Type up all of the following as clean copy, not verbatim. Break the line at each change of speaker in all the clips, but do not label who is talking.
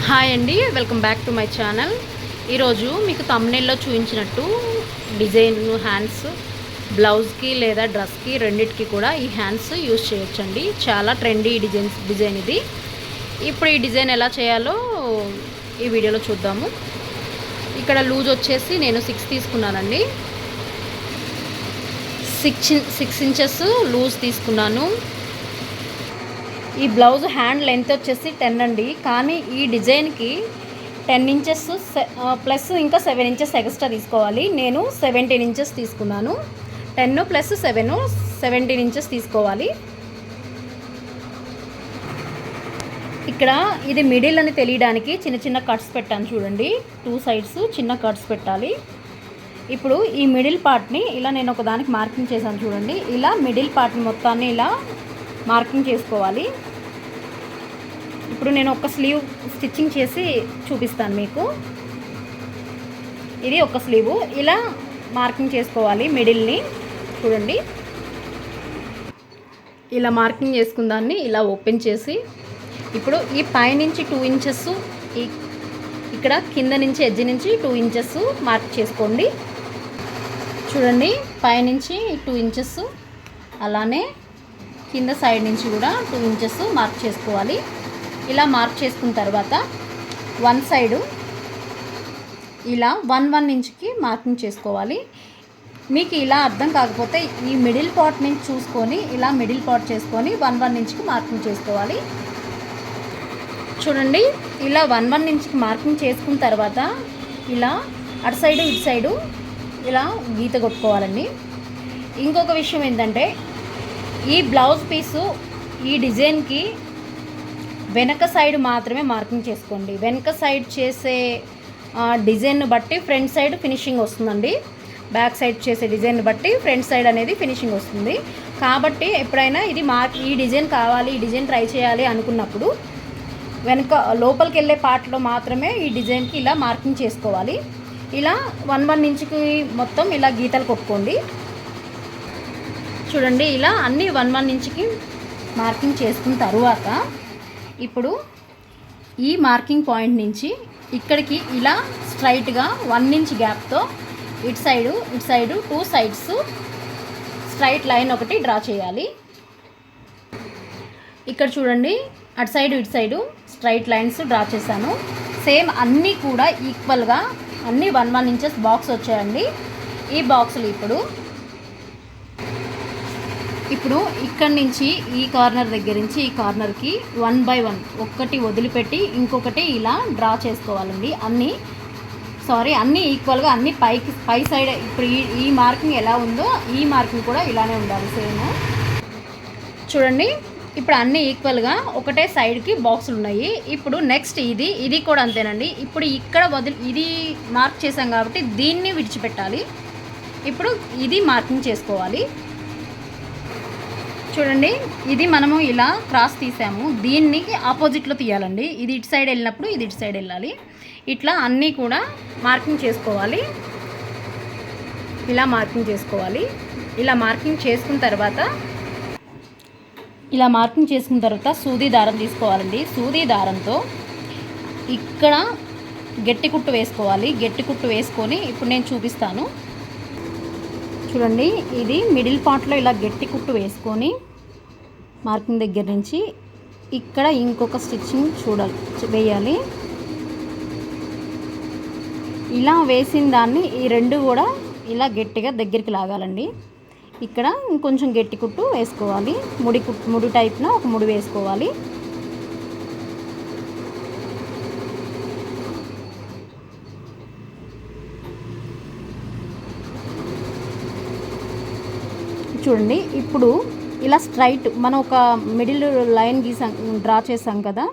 Hi అండి, welcome back to my channel. ఈరోజు మీకు థంబ్నెయిల్లో చూపించినట్టు డిజైన్ హ్యాండ్స్ బ్లౌజ్కి లేదా డ్రెస్కి రెండిటికి కూడా ఈ హ్యాండ్స్ యూజ్ చేయొచ్చండి. చాలా ట్రెండీ డిజైన్ ఇది. ఇప్పుడు ఈ డిజైన్ ఎలా చేయాలో ఈ వీడియోలో చూద్దాము. ఇక్కడ లూజ్ వచ్చేసి నేను 6 తీసుకున్నానండి. 6 ఇంచెస్ లూజ్ తీసుకున్నాను. ఈ బ్లౌజ్ హ్యాండ్ లెంత్ వచ్చేసి 10 అండి, కానీ ఈ డిజైన్కి 10 ఇంచెస్ ప్లస్ ఇంకా 7 ఇంచెస్ ఎక్స్ట్రా తీసుకోవాలి. నేను 17 ఇంచెస్ తీసుకున్నాను. 10 ప్లస్ 7 17 ఇంచెస్ తీసుకోవాలి. ఇక్కడ ఇది మిడిల్ అని తెలియడానికి చిన్న చిన్న కట్స్ పెట్టాను చూడండి. 2 సైడ్స్ చిన్న కట్స్ పెట్టాలి. ఇప్పుడు ఈ మిడిల్ పార్ట్ని ఇలా నేను ఒక దానికి మార్కింగ్ చేశాను చూడండి. ఇలా మిడిల్ పార్ట్ని మొత్తాన్ని ఇలా మార్కింగ్ చేసుకోవాలి. ఇప్పుడు నేను ఒక స్లీవ్ స్టిచ్చింగ్ చేసి చూపిస్తాను మీకు. ఇది ఒక స్లీవ్ ఇలా మార్కింగ్ చేసుకోవాలి. మిడిల్ని చూడండి, ఇలా మార్కింగ్ చేసుకున్న దాన్ని ఇలా ఓపెన్ చేసి ఇప్పుడు ఈ పైనుంచి 2 ఇంచెస్ ఇక్కడ కింద నుంచి ఎడ్జ్ నుంచి 2 ఇంచెస్ మార్క్ చేసుకోండి. చూడండి, పైనుంచి 2 ఇంచెస్, అలానే కింద సైడ్ నుంచి కూడా 2 ఇంచెస్ మార్క్ చేసుకోవాలి. ఇలా మార్క్ చేసుకున్న తర్వాత వన్ సైడు ఇలా 1 ఇంచ్కి మార్కింగ్ చేసుకోవాలి. మీకు ఇలా అర్థం కాకపోతే ఈ మిడిల్ పార్ట్ నుంచి చూసుకొని ఇలా మిడిల్ పార్ట్ చేసుకొని 1 ఇంచ్కి మార్కింగ్ చేసుకోవాలి. చూడండి, ఇలా 1 ఇంచ్కి మార్కింగ్ చేసుకున్న తర్వాత ఇలా అటు సైడు ఇటు సైడు ఇలా గీత కొట్టుకోవాలండి. ఇంకొక విషయం ఏంటంటే, ఈ బ్లౌజ్ పీసు ఈ డిజైన్కి వెనక సైడ్ మాత్రమే మార్కింగ్ చేసుకోండి. వెనక సైడ్ చేసే డిజైన్ను బట్టి ఫ్రంట్ సైడ్ ఫినిషింగ్ వస్తుందండి. బ్యాక్ సైడ్ చేసే డిజైన్ బట్టి ఫ్రంట్ సైడ్ అనేది ఫినిషింగ్ వస్తుంది. కాబట్టి ఎప్పుడైనా ఇది ఈ డిజైన్ కావాలి, ఈ డిజైన్ ట్రై చేయాలి అనుకున్నప్పుడు వెనక లోపలికి వెళ్ళే పార్ట్లో మాత్రమే ఈ డిజైన్కి ఇలా మార్కింగ్ చేసుకోవాలి. ఇలా 1 ఇంచుకి మొత్తం ఇలా గీతలు కొట్టుకోండి. చూడండి, ఇలా అన్నీ 1 ఇంచుకి మార్కింగ్ చేసుకున్న తర్వాత ఇప్పుడు ఈ మార్కింగ్ పాయింట్ నుంచి ఇక్కడికి ఇలా స్ట్రైట్గా 1 ఇంచ్ గ్యాప్తో ఇటు సైడు 2 సైడ్స్ స్ట్రైట్ లైన్ ఒకటి డ్రా చేయాలి. ఇక్కడ చూడండి, అటు సైడు ఇటు సైడు స్ట్రైట్ లైన్స్ డ్రా చేశాను. సేమ్ అన్నీ కూడా ఈక్వల్గా అన్నీ 1 ఇంచెస్ బాక్స్ వచ్చాయండి. ఈ బాక్సులు ఇప్పుడు ఇక్కడి నుంచి ఈ కార్నర్ దగ్గర నుంచి ఈ కార్నర్కి 1 by 1 ఒక్కటి వదిలిపెట్టి ఇంకొకటి ఇలా డ్రా చేసుకోవాలండి. అన్నీ ఈక్వల్గా అన్నీ పై సైడ్. ఇప్పుడు ఈ మార్కింగ్ ఎలా ఉందో ఈ మార్కింగ్ కూడా ఇలానే ఉండాలి సేమ్. చూడండి, ఇప్పుడు అన్నీ ఈక్వల్గా ఒకటే సైడ్కి బాక్సులు ఉన్నాయి. ఇప్పుడు నెక్స్ట్ ఇది కూడా అంతేనండి. ఇప్పుడు ఇక్కడ ఇది మార్క్ చేసాం కాబట్టి దీన్ని విడిచిపెట్టాలి. ఇప్పుడు ఇది మార్కింగ్ చేసుకోవాలి. చూడండి, ఇది మనము ఇలా క్రాస్ తీసాము, దీన్ని ఆపోజిట్లో తీయాలండి. ఇది ఇటు సైడ్ వెళ్ళినప్పుడు ఇది ఇటు సైడ్ వెళ్ళాలి. ఇట్లా అన్నీ కూడా మార్కింగ్ చేసుకోవాలి. ఇలా మార్కింగ్ చేసుకోవాలి. ఇలా మార్కింగ్ చేసుకున్న తర్వాత సూది దారం తీసుకోవాలండి. సూది దారంతో ఇక్కడ గట్టి కుట్టు వేసుకోవాలి. గట్టి కుట్టు వేసుకొని ఇప్పుడు నేను చూపిస్తాను. చూడండి, ఇది మిడిల్ పార్ట్లో ఇలా గట్టి కుట్టు వేసుకొని మార్కింగ్ దగ్గర నుంచి ఇక్కడ ఇంకొక స్టిచ్చింగ్ వేయాలి. ఇలా వేసిన దాన్ని ఈ రెండు కూడా ఇలా గట్టిగా దగ్గరికి లాగాలండి. ఇక్కడ ఇంకొంచెం గట్టి కుట్టు వేసుకోవాలి. ముడి టైప్న ఒక ముడి వేసుకోవాలి. చూడండి, ఇప్పుడు ఇలా స్ట్రైట్ మనం ఒక మిడిల్ లైన్ డ్రా చేసాం కదా,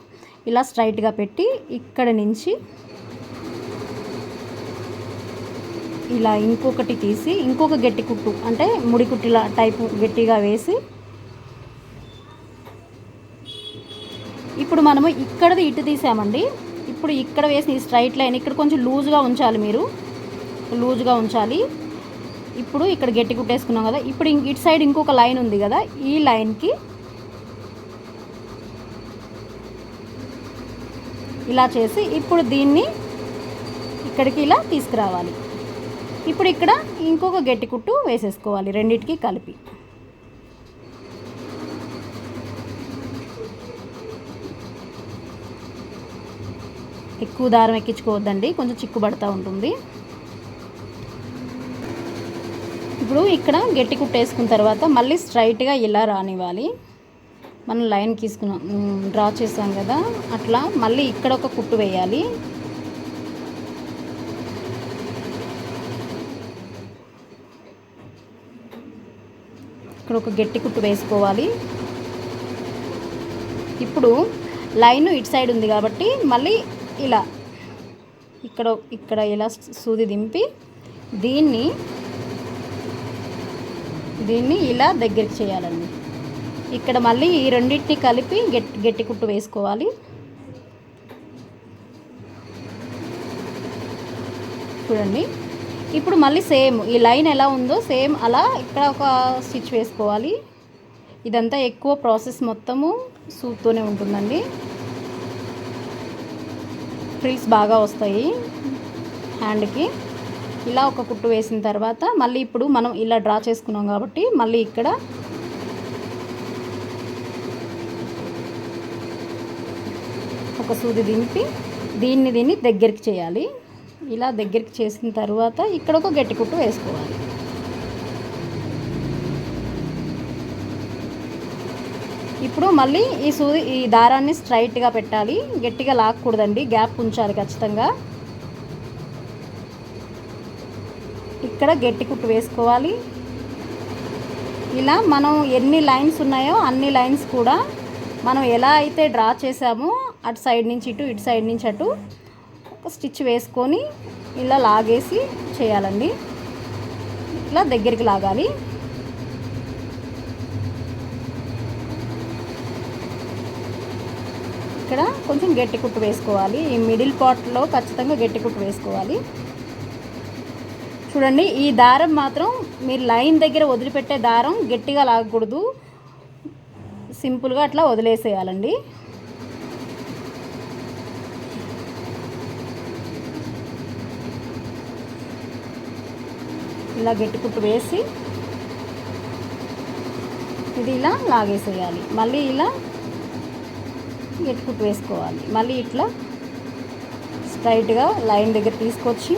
ఇలా స్ట్రైట్గా పెట్టి ఇక్కడ నుంచి ఇలా ఇంకొకటి తీసి ఇంకొక గట్టి కుట్టు అంటే ముడి కుట్టిలా టైపు గట్టిగా వేసి ఇప్పుడు మనము ఇక్కడది ఇటు తీసామండి. ఇప్పుడు ఇక్కడ వేసిన ఈ స్ట్రైట్ లైన్ ఇక్కడ కొంచెం లూజ్గా ఉంచాలి. మీరు లూజ్గా ఉంచాలి. ఇప్పుడు ఇక్కడ గట్టి కుట్టేసుకున్నాం కదా, ఇప్పుడు ఇటు సైడ్ ఇంకొక లైన్ ఉంది కదా, ఈ లైన్కి ఇలా చేసి ఇప్పుడు దీన్ని ఇక్కడికి ఇలా తీసుకురావాలి. ఇప్పుడు ఇక్కడ ఇంకొక గట్టి కుట్టు వేసేసుకోవాలి రెండిటికి కలిపి. ఎక్కువ దారం ఎక్కించుకోవద్దండి, కొంచెం చిక్కుబడతా ఉంటుంది. ఇప్పుడు ఇక్కడ గట్టి కుట్టు వేసుకున్న తర్వాత మళ్ళీ స్ట్రైట్గా ఇలా రానివ్వాలి. మనం లైన్ తీసుకున్నాం, డ్రా చేసాం కదా, అట్లా మళ్ళీ ఇక్కడ ఒక కుట్టు వేయాలి. ఇక్కడ ఒక గట్టి కుట్టు వేసుకోవాలి. ఇప్పుడు లైన్ ఇటు సైడ్ ఉంది కాబట్టి మళ్ళీ ఇలా ఇక్కడ ఇలా సూది దింపి దీన్ని ఇలా దగ్గరికి చేయాలండి. ఇక్కడ మళ్ళీ ఈ రెండింటిని కలిపి గట్టి కుట్టు వేసుకోవాలి. చూడండి, ఇప్పుడు మళ్ళీ సేమ్ ఈ లైన్ ఎలా ఉందో సేమ్ అలా ఇక్కడ ఒక స్టిచ్ వేసుకోవాలి. ఇదంతా ఎక్కువ ప్రాసెస్ మొత్తము సూత్తోనే ఉంటుందండి. ఫ్రిల్స్ బాగా వస్తాయి హ్యాండ్కి. ఇలా ఒక కుట్టు వేసిన తర్వాత మళ్ళీ ఇప్పుడు మనం ఇలా డ్రా చేసుకున్నాం కాబట్టి మళ్ళీ ఇక్కడ ఒక సూది దింపి దీన్ని దగ్గరికి చేయాలి. ఇలా దగ్గరికి చేసిన తర్వాత ఇక్కడ ఒక గట్టి కుట్టు వేసుకోవాలి. ఇప్పుడు మళ్ళీ ఈ దారాన్ని స్ట్రైట్గా పెట్టాలి, గట్టిగా లాక్కూడదండి, గ్యాప్ ఉంచాలి ఖచ్చితంగా. ఇక్కడ గట్టి కుట్టు వేసుకోవాలి. ఇలా మనం ఎన్ని లైన్స్ ఉన్నాయో అన్ని లైన్స్ కూడా మనం ఎలా అయితే డ్రా చేసామో అటు సైడ్ నుంచి ఇటు, ఇటు సైడ్ నుంచి అటు ఒక స్టిచ్ వేసుకొని ఇలా లాగేసి చేయాలండి. ఇట్లా దగ్గరికి లాగాలి. ఇక్కడ కొంచెం గట్టి కుట్టు వేసుకోవాలి. ఈ మిడిల్ పార్ట్లో ఖచ్చితంగా గట్టి కుట్టు వేసుకోవాలి. చూడండి, ఈ దారం మాత్రం మీరు లైన్ దగ్గర వదిలిపెట్టే దారం గట్టిగా లాగకూడదు, సింపుల్గా అట్లా వదిలేసేయాలండి. ఇలా గట్టి కుట్టు వేసి ఇది ఇలా లాగేసేయాలి. మళ్ళీ ఇలా గట్టి కుట్టు వేసుకోవాలి. మళ్ళీ ఇట్లా స్ట్రైట్గా లైన్ దగ్గర తీసుకొచ్చి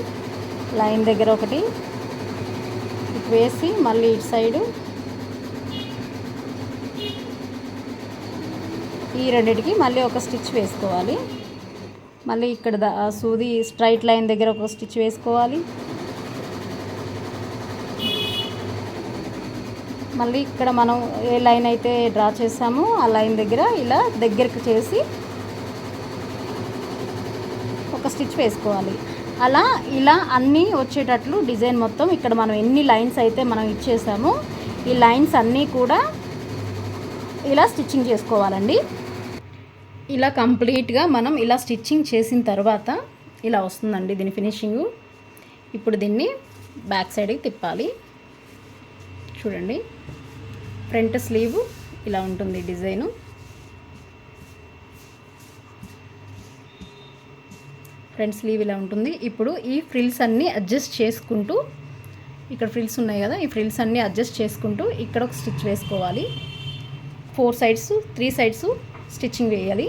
లైన్ దగ్గర ఒకటి ఇటు వేసి మళ్ళీ ఇటు సైడు ఈ రెండిటికి మళ్ళీ ఒక స్టిచ్ వేసుకోవాలి. మళ్ళీ ఇక్కడ సూది స్ట్రైట్ లైన్ దగ్గర ఒక స్టిచ్ వేసుకోవాలి. మళ్ళీ ఇక్కడ మనం ఏ లైన్ అయితే డ్రా చేసామో ఆ లైన్ దగ్గర ఇలా దగ్గరికి చేసి ఒక స్టిచ్ వేసుకోవాలి. అలా ఇలా అన్నీ వచ్చేటట్లు డిజైన్ మొత్తం ఇక్కడ మనం ఎన్ని లైన్స్ అయితే మనం ఇచ్చేసామో ఈ లైన్స్ అన్నీ కూడా ఇలా స్టిచ్చింగ్ చేసుకోవాలండి. ఇలా కంప్లీట్గా మనం ఇలా స్టిచ్చింగ్ చేసిన తర్వాత ఇలా వస్తుందండి దీని ఫినిషింగు. ఇప్పుడు దీన్ని బ్యాక్ సైడ్కి తిప్పాలి. చూడండి, ఫ్రంట్ స్లీవ్ ఇలా ఉంటుంది డిజైను. ఫ్రంట్ స్లీవ్ ఇలా ఉంటుంది. ఇప్పుడు ఈ ఫ్రిల్స్ అన్నీ అడ్జస్ట్ చేసుకుంటూ ఇక్కడ ఫ్రిల్స్ ఉన్నాయి కదా, ఈ ఫ్రిల్స్ అన్నీ అడ్జస్ట్ చేసుకుంటూ ఇక్కడ ఒక స్టిచ్ వేసుకోవాలి. 3 సైడ్స్ స్టిచ్చింగ్ వేయాలి.